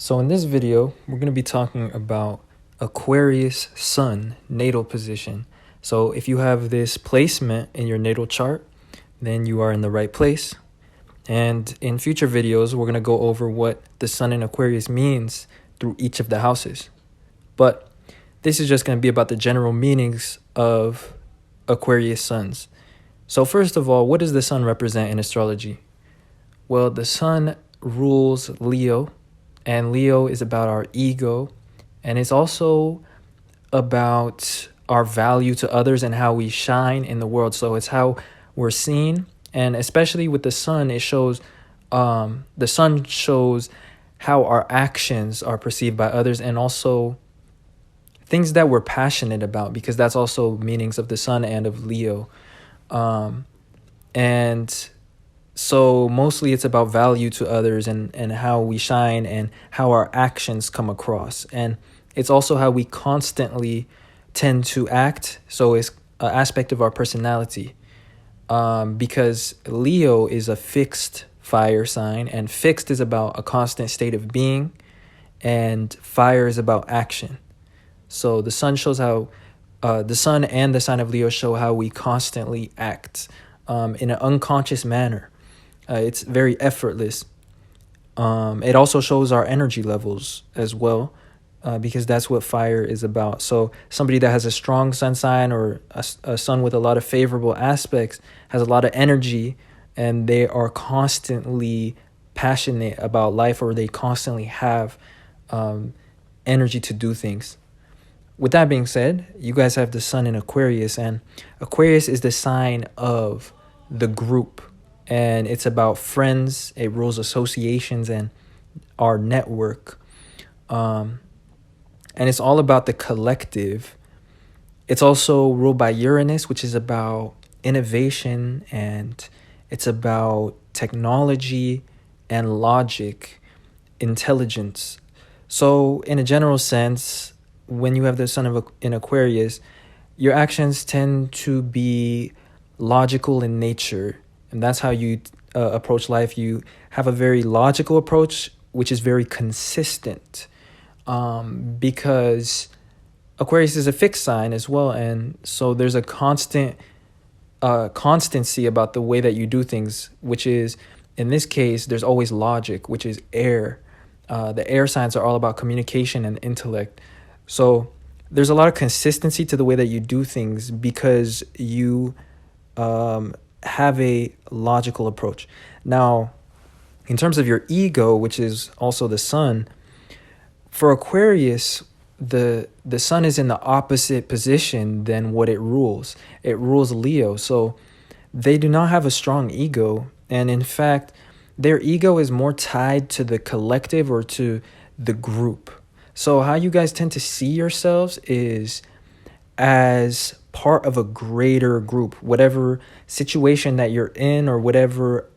So in this video, we're going to be talking about Aquarius sun natal position. So if you have this placement in your natal chart, then you are in the right place. And in future videos, we're going to go over what the sun in Aquarius means through each of the houses. But this is just going to be about the general meanings of Aquarius suns. So first of all, what does the sun represent in astrology? Well, the sun rules Leo, and Leo is about our ego, and it's also about our value to others and how we shine in the world. So it's how we're seen, and especially with the sun, it shows the sun shows how our actions are perceived by others, and also things that we're passionate about, because that's also meanings of the sun and of Leo. And so mostly it's about value to others and how we shine and how our actions come across. And it's also how we constantly tend to act. So it's an aspect of our personality, because Leo is a fixed fire sign, and fixed is about a constant state of being, and fire is about action. So the sun shows how the sun and the sign of Leo show how we constantly act in an unconscious manner. It's very effortless. It also shows our energy levels as well, because that's what fire is about. So somebody that has a strong sun sign, or a sun with a lot of favorable aspects, has a lot of energy, and they are constantly passionate about life, or they constantly have energy to do things. With that being said, you guys have the sun in Aquarius, and Aquarius is the sign of the group, and it's about friends. It rules associations and our network, and it's all about the collective. It's also ruled by Uranus, which is about innovation, and it's about technology and logic, intelligence. So in a general sense, when you have the sun in Aquarius, your actions tend to be logical in nature, and that's how you approach life. You have a very logical approach, which is very consistent, because Aquarius is a fixed sign as well, and so there's a constancy about the way that you do things, which is, in this case, there's always logic, which is air. The air signs are all about communication and intellect. So there's a lot of consistency to the way that you do things, because you have a logical approach. Now, in terms of your ego, which is also the sun, for Aquarius, the sun is in the opposite position than what it rules. It rules Leo. So they do not have a strong ego. And in fact, their ego is more tied to the collective, or to the group. So how you guys tend to see yourselves is as part of a greater group. Whatever situation that you're in, or whatever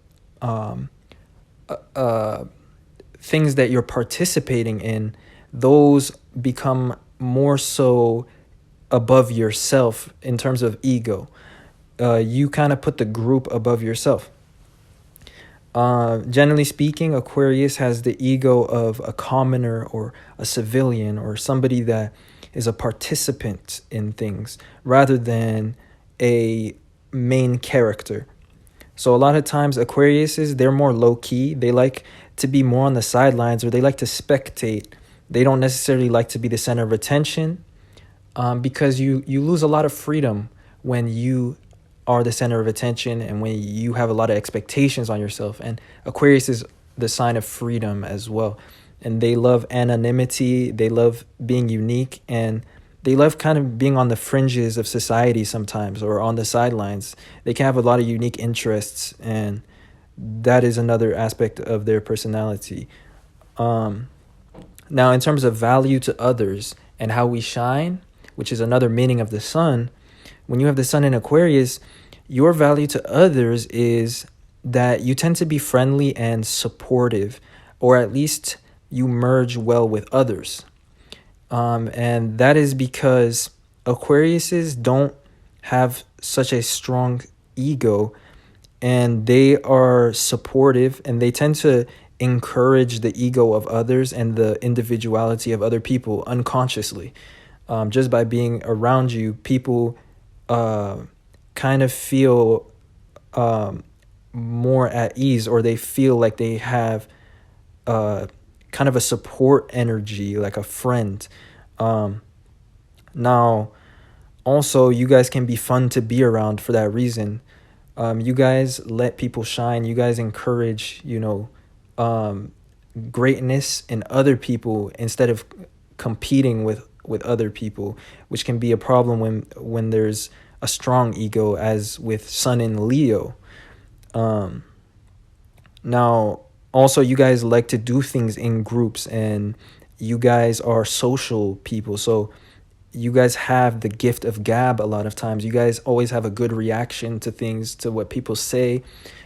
things that you're participating in, those become more so above yourself in terms of ego. You kind of put the group above yourself. Generally speaking, Aquarius has the ego of a commoner, or a civilian, or somebody that is a participant in things, rather than a main character. So a lot of times Aquariuses, they're more low-key. They like to be more on the sidelines, or they like to spectate. They don't necessarily like to be the center of attention, because you lose a lot of freedom when you are the center of attention, and when you have a lot of expectations on yourself. And Aquarius is the sign of freedom as well. And they love anonymity, they love being unique, and they love kind of being on the fringes of society sometimes, or on the sidelines. They can have a lot of unique interests, and that is another aspect of their personality. Now, in terms of value to others and how we shine, which is another meaning of the sun, when you have the sun in Aquarius, your value to others is that you tend to be friendly and supportive, or at least you merge well with others. And that is because Aquariuses don't have such a strong ego, and they are supportive, and they tend to encourage the ego of others and the individuality of other people unconsciously. Just by being around you, people kind of feel more at ease, or they feel like they have kind of a support energy, like a friend. Now, also, you guys can be fun to be around for that reason. You guys let people shine. You guys encourage, greatness in other people instead of competing with other people, which can be a problem when there's a strong ego, as with Sun in Leo. Now, also, you guys like to do things in groups, and you guys are social people. So you guys have the gift of gab a lot of times. You guys always have a good reaction to things, to what people say,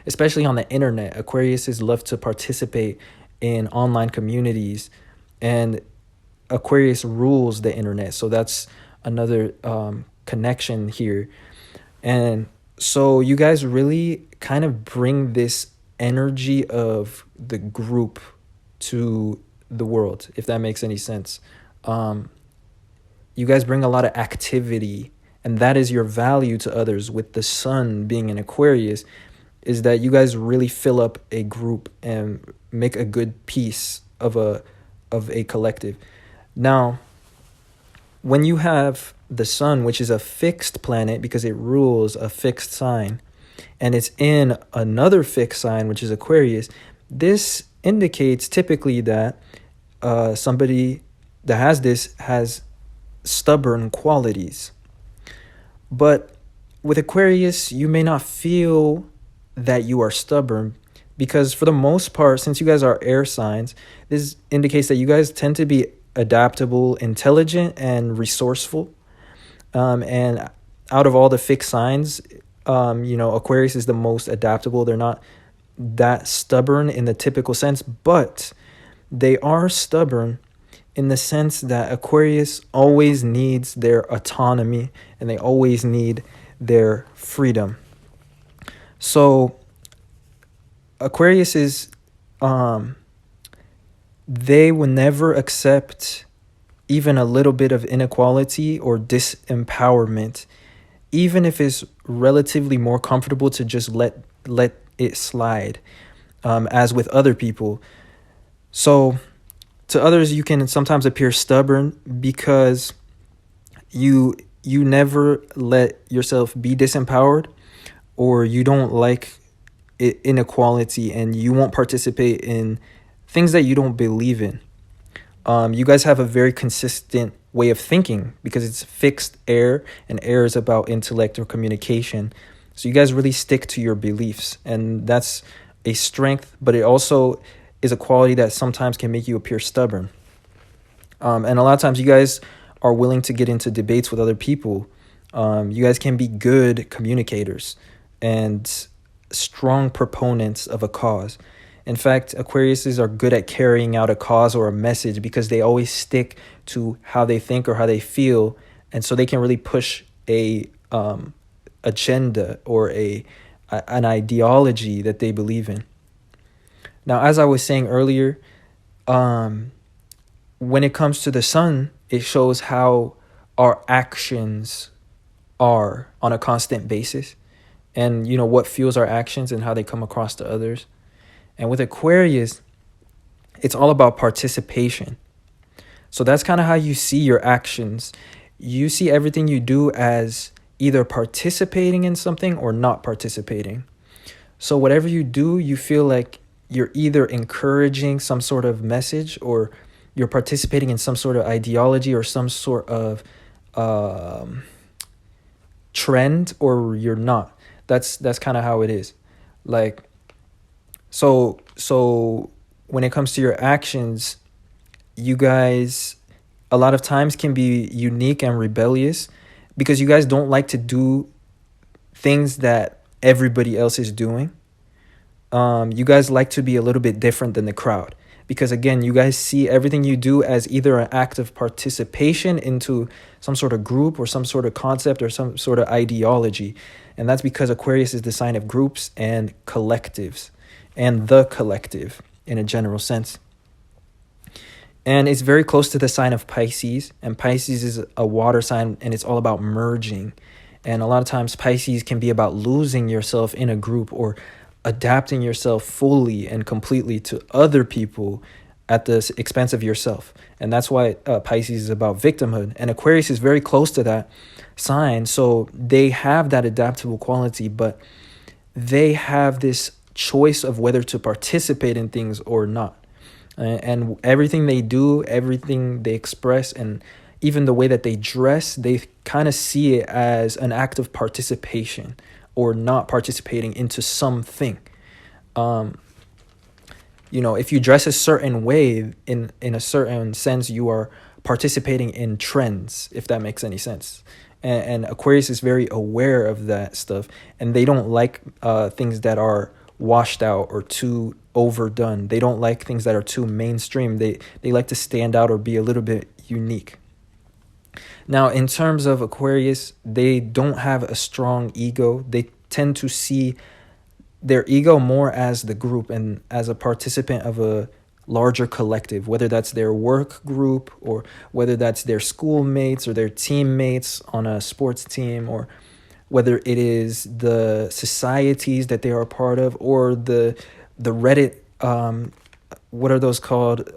especially on the internet. Aquariuses love to participate in online communities, and Aquarius rules the internet. So that's another connection here. And so you guys really kind of bring this energy of the group to the world, if that makes any sense. You guys bring a lot of activity, and that is your value to others. With the sun being an Aquarius, is that you guys really fill up a group and make a good piece of a collective. Now, when you have the sun, which is a fixed planet because it rules a fixed sign, and it's in another fixed sign, which is Aquarius, this indicates typically that somebody that has this has stubborn qualities. But with Aquarius, you may not feel that you are stubborn, because for the most part, since you guys are air signs, this indicates that you guys tend to be adaptable, intelligent, and resourceful. And out of all the fixed signs, Aquarius is the most adaptable. They're not that stubborn in the typical sense, but they are stubborn in the sense that Aquarius always needs their autonomy, and they always need their freedom. So Aquarius is, they will never accept even a little bit of inequality or disempowerment, even if it's relatively more comfortable to just let it slide, as with other people. So to others, you can sometimes appear stubborn because you never let yourself be disempowered, or you don't like inequality, and you won't participate in things that you don't believe in. You guys have a very consistent way of thinking because it's fixed air, and air is about intellect or communication. So you guys really stick to your beliefs, and that's a strength, but it also is a quality that sometimes can make you appear stubborn. And a lot of times you guys are willing to get into debates with other people. You guys can be good communicators and strong proponents of a cause. In fact, Aquariuses are good at carrying out a cause or a message because they always stick to how they think or how they feel, and so they can really push a agenda or an ideology that they believe in. Now, as I was saying earlier, when it comes to the sun, it shows how our actions are on a constant basis, and what fuels our actions and how they come across to others. And with Aquarius, it's all about participation. So that's kind of how you see your actions. You see everything you do as either participating in something or not participating. So whatever you do, you feel like you're either encouraging some sort of message, or you're participating in some sort of ideology or some sort of trend, or you're not. That's kind of how it is. Like, so when it comes to your actions, you guys a lot of times can be unique and rebellious because you guys don't like to do things that everybody else is doing. You guys like to be a little bit different than the crowd because, again, you guys see everything you do as either an act of participation into some sort of group or some sort of concept or some sort of ideology. And that's because Aquarius is the sign of groups and collectives and the collective. in a general sense. And it's very close to the sign of Pisces. And Pisces is a water sign, and it's all about merging. And a lot of times Pisces can be about losing yourself in a group or adapting yourself fully and completely to other people at the expense of yourself. And that's why Pisces is about victimhood. And Aquarius is very close to that sign. So they have that adaptable quality, but they have this choice of whether to participate in things or not. And everything they do, everything they express, and even the way that they dress, they kind of see it as an act of participation or not participating into something. If you dress a certain way, in a certain sense, you are participating in trends, if that makes any sense. And Aquarius is very aware of that stuff, and they don't like things that are washed out or too overdone. They don't like things that are too mainstream. They like to stand out or be a little bit unique. Now, in terms of Aquarius, they don't have a strong ego. They tend to see their ego more as the group and as a participant of a larger collective, whether that's their work group or whether that's their schoolmates or their teammates on a sports team, or whether it is the societies that they are a part of, or the Reddit, what are those called?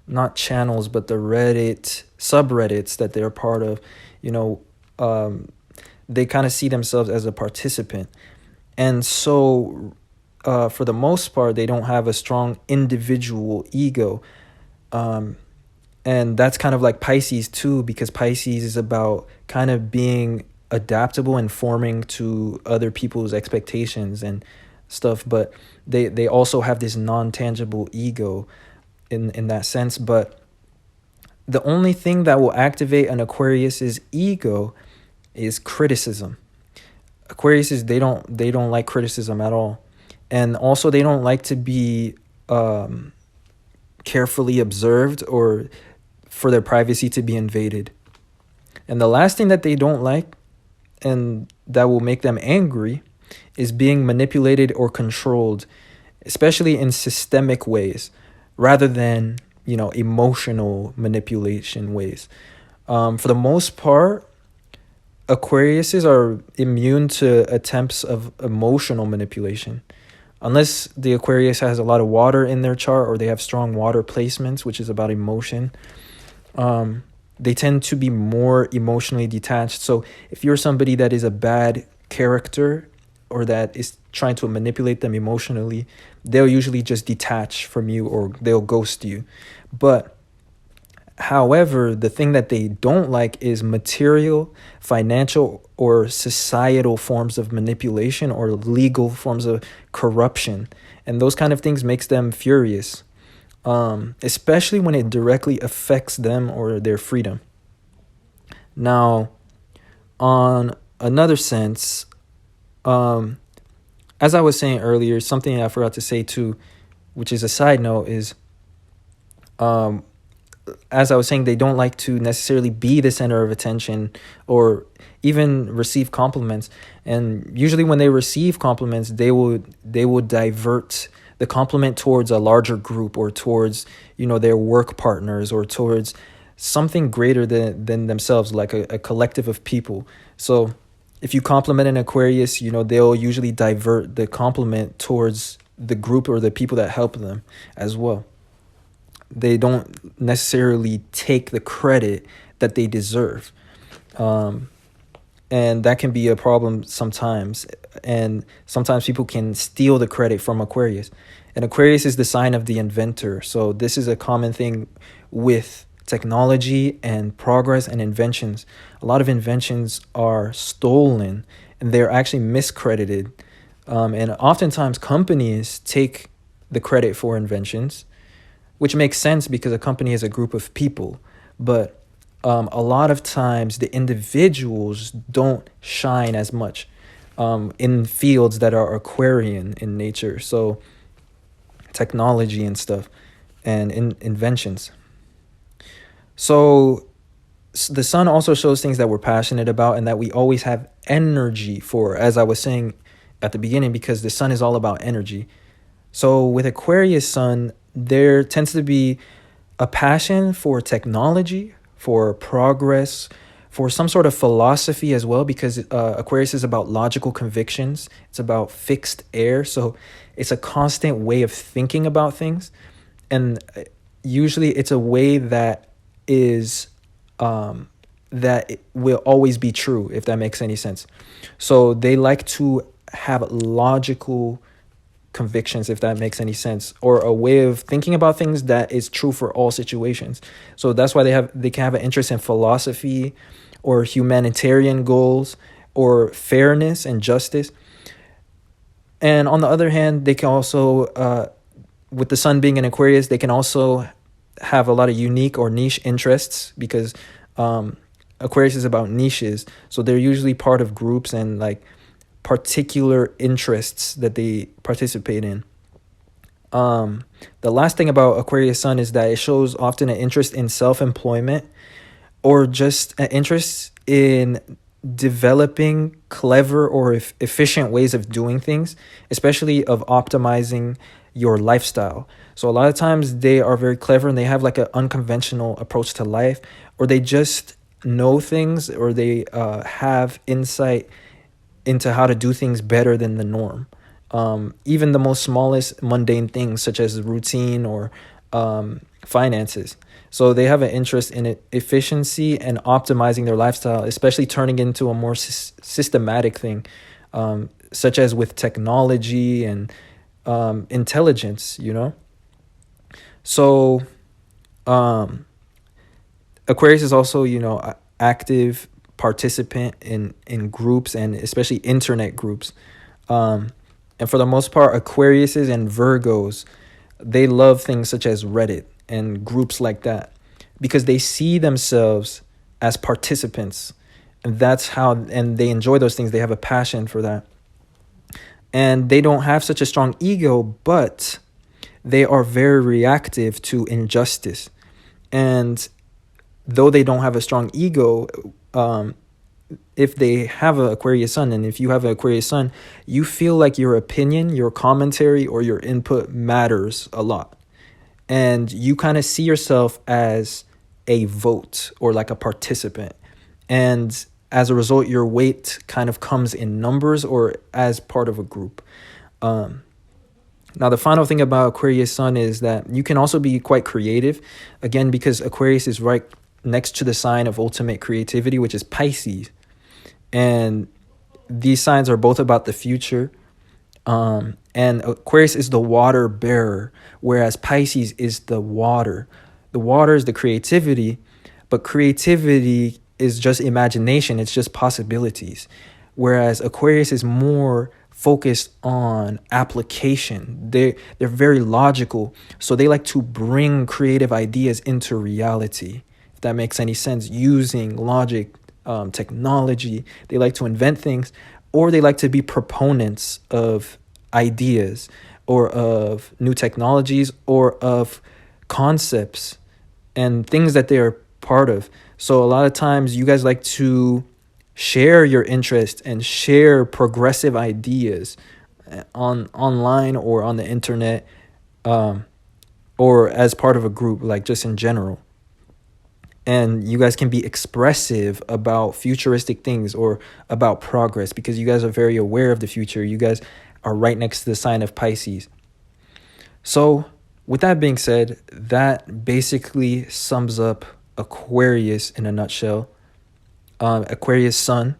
Not channels, but the Reddit subreddits that they're part of. They kind of see themselves as a participant. And so for the most part, they don't have a strong individual ego. And that's kind of like Pisces too, because Pisces is about kind of being adaptable and forming to other people's expectations and stuff. But they also have this non-tangible ego in that sense. But the only thing that will activate an Aquarius's ego is criticism. Aquariuses, they don't like criticism at all. And also they don't like to be carefully observed or for their privacy to be invaded. And the last thing that they don't like, and that will make them angry, is being manipulated or controlled, especially in systemic ways, rather than, emotional manipulation ways. For the most part, Aquariuses are immune to attempts of emotional manipulation. Unless the Aquarius has a lot of water in their chart or they have strong water placements, which is about emotion, they tend to be more emotionally detached. So if you're somebody that is a bad character or that is trying to manipulate them emotionally, they'll usually just detach from you or they'll ghost you. But however, the thing that they don't like is material, financial, or societal forms of manipulation or legal forms of corruption. And those kind of things makes them furious, especially when it directly affects them or their freedom. Now, on another sense, as I was saying earlier, something I forgot to say too, which is a side note, is as I was saying, they don't like to necessarily be the center of attention or even receive compliments. And usually when they receive compliments, they would divert the compliment towards a larger group or towards, their work partners or towards something greater than themselves, like a collective of people. So if you compliment an Aquarius, they'll usually divert the compliment towards the group or the people that help them as well. They don't necessarily take the credit that they deserve. And that can be a problem sometimes. And sometimes people can steal the credit from Aquarius. And Aquarius is the sign of the inventor. So this is a common thing with technology and progress and inventions. A lot of inventions are stolen and they're actually miscredited. And oftentimes companies take the credit for inventions, which makes sense because a company is a group of people. But a lot of times the individuals don't shine as much in fields that are Aquarian in nature. So technology and stuff and inventions. So the sun also shows things that we're passionate about and that we always have energy for, as I was saying at the beginning, because the sun is all about energy. So with Aquarius sun, there tends to be a passion for technology, for progress, for some sort of philosophy as well, because Aquarius is about logical convictions. It's about fixed air. So it's a constant way of thinking about things. And usually it's a way that is that it will always be true, if that makes any sense. So they like to have logical convictions, if that makes any sense, or a way of thinking about things that is true for all situations. So that's why they can have an interest in philosophy or humanitarian goals or fairness and justice. And on the other hand, they can also with the sun being in Aquarius, they can also have a lot of unique or niche interests, because Aquarius is about niches. So they're usually part of groups and like particular interests that they participate in. The last thing about Aquarius sun is that it shows often an interest in self-employment, or just an interest in developing clever or efficient ways of doing things, especially of optimizing your lifestyle. So a lot of times they are very clever and they have like an unconventional approach to life, or they just know things, or they have insight into how to do things better than the norm. Even the most smallest mundane things, such as routine or finances. So they have an interest in efficiency and optimizing their lifestyle, especially turning into a more systematic thing, such as with technology and intelligence, you know? So Aquarius is also, you know, active participant in groups, and especially internet groups. And for the most part, Aquariuses and Virgos, they love things such as Reddit and groups like that, because they see themselves as participants, and and they enjoy those things. They have a passion for that, and they don't have such a strong ego, but they are very reactive to injustice. And though they don't have a strong ego, if they have an Aquarius sun, and if you have an Aquarius sun, you feel like your opinion, your commentary, or your input matters a lot. And you kind of see yourself as a vote or like a participant. And as a result, your weight kind of comes in numbers or as part of a group. Now, the final thing about Aquarius sun is that you can also be quite creative. Again, because Aquarius is right next to the sign of ultimate creativity, which is Pisces. And these signs are both about the future. And Aquarius is the water bearer, whereas Pisces is the water. The water is the creativity, but creativity is just imagination. It's just possibilities. Whereas Aquarius is more focused on application. They're very logical. So they like to bring creative ideas into reality, if that makes any sense, using logic, technology. They like to invent things, or they like to be proponents of ideas or of new technologies or of concepts and things that they are part of. So a lot of times you guys like to share your interest and share progressive ideas online or on the internet, or as part of a group, like just in general. And you guys can be expressive about futuristic things or about progress, because you guys are very aware of the future. You guys are right next to the sign of Pisces. So with that being said, that basically sums up Aquarius in a nutshell. Aquarius sun.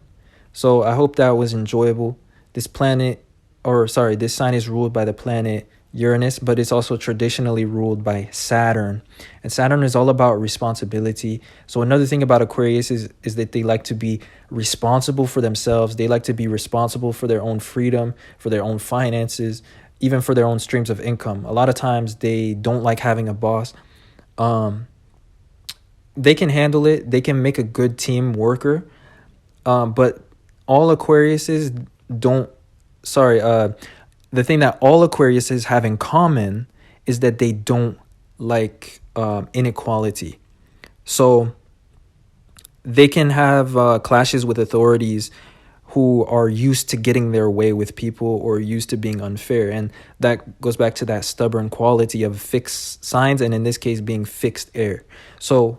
So I hope that was enjoyable. This sign is ruled by the planet Uranus, but it's also traditionally ruled by Saturn. And Saturn is all about responsibility. So another thing about Aquarius is that they like to be responsible for themselves. They like to be responsible for their own freedom, for their own finances, even for their own streams of income. A lot of times they don't like having a boss. They can handle it. They can make a good team worker. But all Aquariuses don't, the thing that all Aquariuses have in common is that they don't like inequality. So they can have clashes with authorities who are used to getting their way with people or used to being unfair. And that goes back to that stubborn quality of fixed signs, and in this case being fixed air. So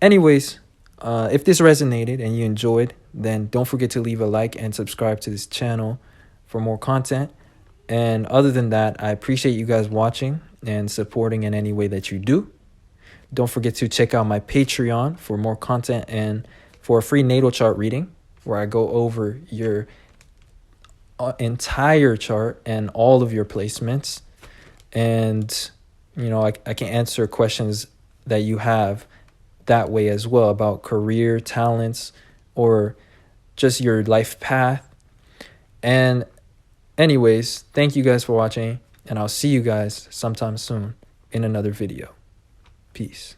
anyways, if this resonated and you enjoyed, then don't forget to leave a like and subscribe to this channel for more content. And other than that, I appreciate you guys watching and supporting in any way that you do. Don't forget to check out my Patreon for more content and for a free natal chart reading, where I go over your entire chart and all of your placements. And, you know, I can answer questions that you have that way as well about career, talents, or just your life path. And anyways, thank you guys for watching, and I'll see you guys sometime soon in another video. Peace.